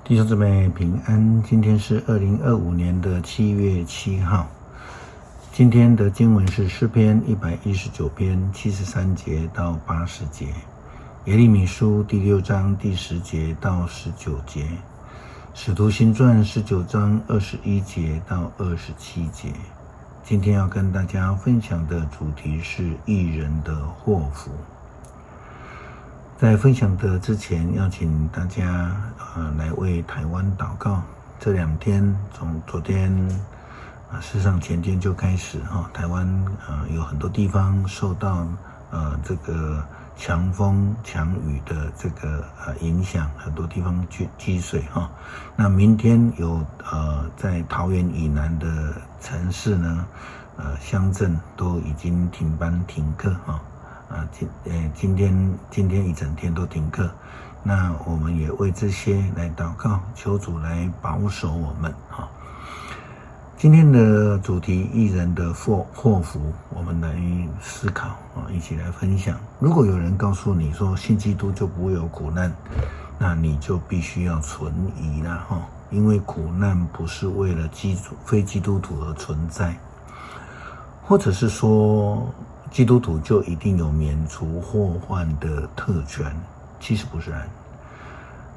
弟兄姊妹平安，今天是2025年的7月7号。今天的经文是诗篇119篇73节到80节，耶利米书第6章第10节到19节，使徒行传19章21节到27节。今天要跟大家分享的主题是义人的祸福。在分享的之前，要请大家来为台湾祷告。这2天，从昨天事实上前天就开始台湾有很多地方受到这个强风强雨的这个影响，很多地方积水那明天有在桃园以南的城市呢，乡镇都已经停班停课今天一整天都停课，那我们也为这些来祷告，求主来保守我们今天的主题义人的祸福，我们来思考一起来分享。如果有人告诉你说信基督就不会有苦难，那你就必须要存疑啦因为苦难不是为了非基督徒而存在，或者是说基督徒就一定有免除祸患的特权，其实不是然。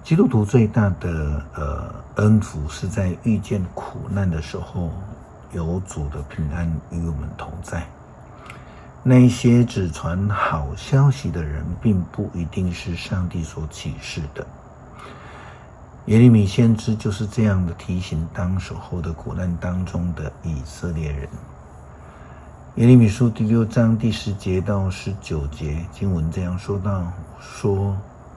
基督徒最大的恩福是在遇见苦难的时候，有主的平安与我们同在。那一些只传好消息的人，并不一定是上帝所启示的。耶利米先知就是这样的提醒当时候的苦难当中的以色列人。耶利米书第6章第10节到19节，经文这样说到：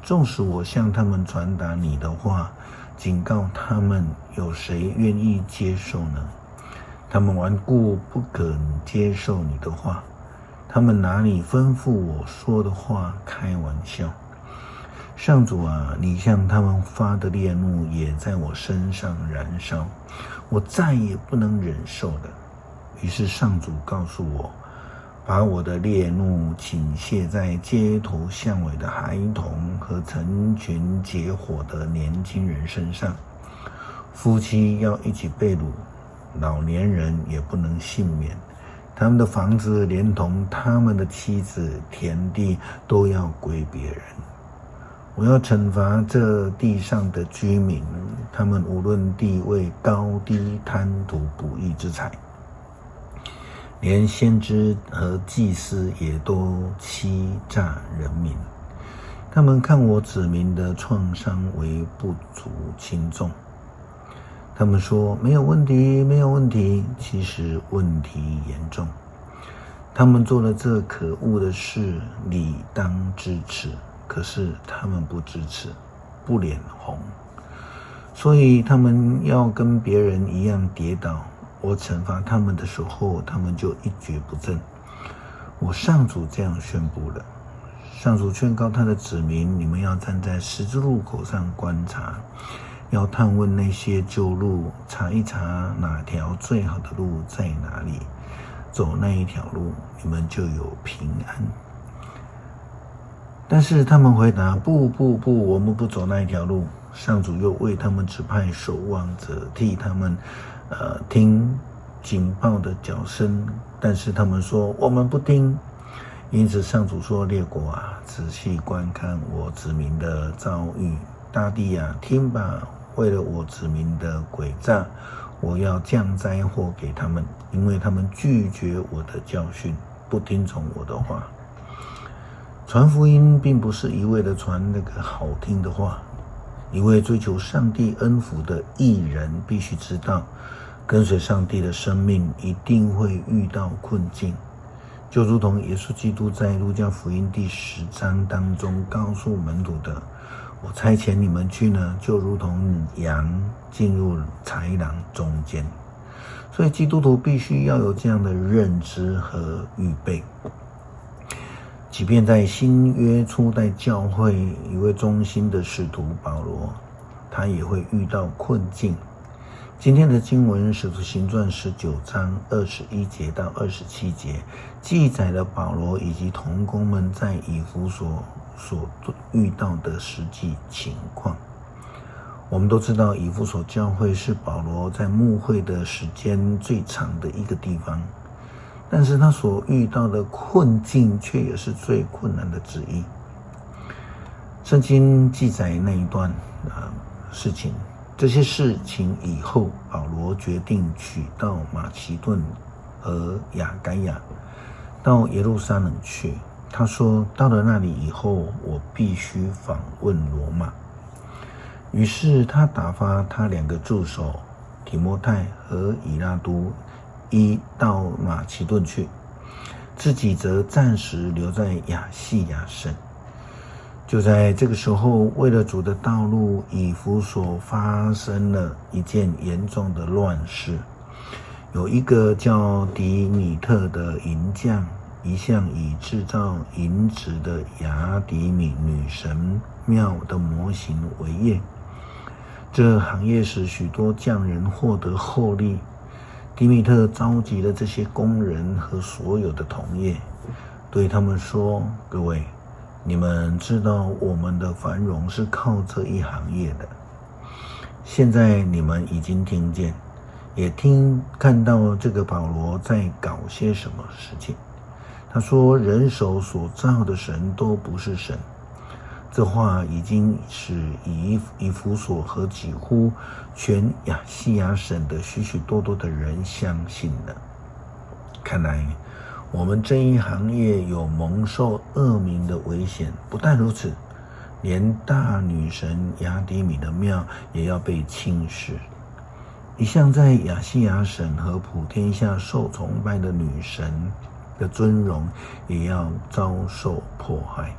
纵使我向他们传达你的话，警告他们，有谁愿意接受呢？他们顽固不肯接受你的话，他们拿你吩咐我说的话开玩笑。上主啊，你向他们发的烈怒也在我身上燃烧，我再也不能忍受了。于是上主告诉我，把我的烈怒倾泻在街头巷尾的孩童和成群结伙的年轻人身上，夫妻要一起被掳，老年人也不能幸免，他们的房子连同他们的妻子田地都要归别人。我要惩罚这地上的居民，他们无论地位高低，贪图不义之财，连先知和祭司也都欺诈人民。他们看我子民的创伤为不足轻重。他们说没有问题，没有问题，其实问题严重。他们做了这可恶的事，理当支持，可是他们不支持，不脸红，所以他们要跟别人一样跌倒。我惩罚他们的时候，他们就一蹶不振。我上主这样宣布了。上主劝告他的子民，你们要站在十字路口上观察，要探问那些旧路，查一查哪条最好的路在哪里，走那一条路，你们就有平安。但是他们回答，不，我们不走那一条路。上主又为他们指派守望者，替他们听警报的脚声，但是他们说我们不听。因此上主说，列国啊，仔细观看我子民的遭遇，大地啊，听吧，为了我子民的诡诈，我要降灾祸给他们，因为他们拒绝我的教训，不听从我的话。传福音并不是一味的传那个好听的话，一位追求上帝恩福的义人必须知道，跟随上帝的生命一定会遇到困境，就如同耶稣基督在路加福音第10章当中告诉门徒的，我差遣你们去呢，就如同羊进入豺狼中间。所以基督徒必须要有这样的认知和预备。即便在新约初代教会，一位忠心的使徒保罗，他也会遇到困境。今天的经文使徒行传19章21节到27节，记载了保罗以及同工们在以弗所遇到的实际情况。我们都知道以弗所教会是保罗在牧会的时间最长的一个地方，但是他所遇到的困境却也是最困难的之一。圣经记载那一段事情，这些事情以后，保罗决定取到马其顿和亚该亚，到耶路撒冷去。他说，到了那里以后，我必须访问罗马。于是他打发他2个助手提摩太和以拉都到马其顿去，自己则暂时留在亚细亚省。就在这个时候，为了主的道路，以弗所发生了一件严重的乱事。有一个叫迪米特的银匠，一向以制造银子的雅迪米女神庙的模型为业。这行业使许多匠人获得厚利。迪米特召集了这些工人和所有的同业，对他们说：各位，你们知道我们的繁荣是靠这一行业的。现在你们已经听见，也看到这个保罗在搞些什么事情。他说，人手所造的神都不是神。这话已经使以弗所和几乎全亚细亚省的许许多多的人相信了。看来我们这一行业有蒙受恶名的危险。不但如此，连大女神雅迪米的庙也要被侵蚀。一向在亚细亚省和普天下受崇拜的女神的尊荣也要遭受迫害。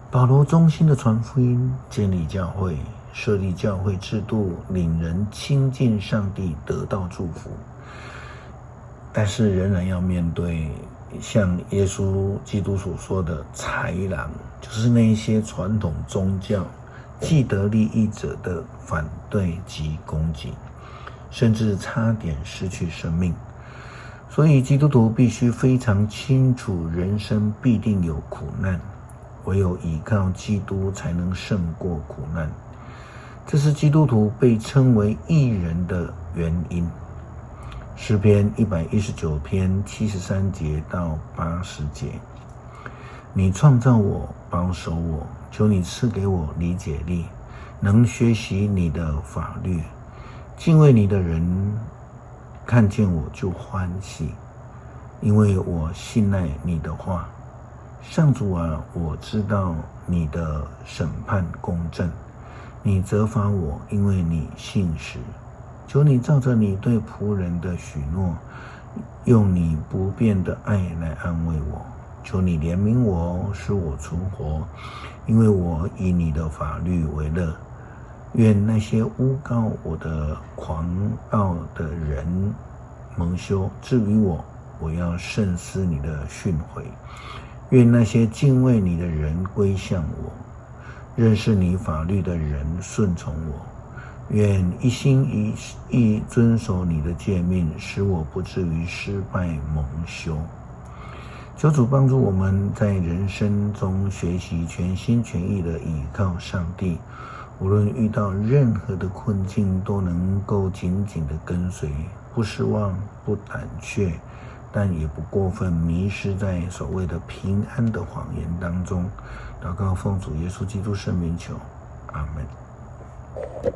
保罗忠心的传福音，建立教会，设立教会制度，领人亲近上帝，得到祝福。但是仍然要面对像耶稣基督所说的豺狼，就是那些传统宗教既得利益者的反对及攻击，甚至差点失去生命。所以基督徒必须非常清楚，人生必定有苦难，唯有依靠基督才能胜过苦难。这是基督徒被称为义人的原因。诗篇119篇73节到80节，你创造我，保守我，求你赐给我理解力，能学习你的法律。敬畏你的人看见我就欢喜，因为我信赖你的话。上主啊，我知道你的审判公正，你责罚我，因为你信实。求你照着你对仆人的许诺，用你不变的爱来安慰我。求你怜悯我，使我存活，因为我以你的法律为乐。愿那些诬告我的狂傲的人蒙羞，至于我，我要慎思你的训诲。愿那些敬畏你的人归向我，认识你法律的人顺从我。愿一心一意遵守你的诫命，使我不至于失败蒙羞。求主帮助我们在人生中学习全心全意的倚靠上帝，无论遇到任何的困境，都能够紧紧的跟随，不失望，不胆怯，但也不过分迷失在所谓的平安的谎言当中。祷告奉主耶稣基督圣名求，阿们。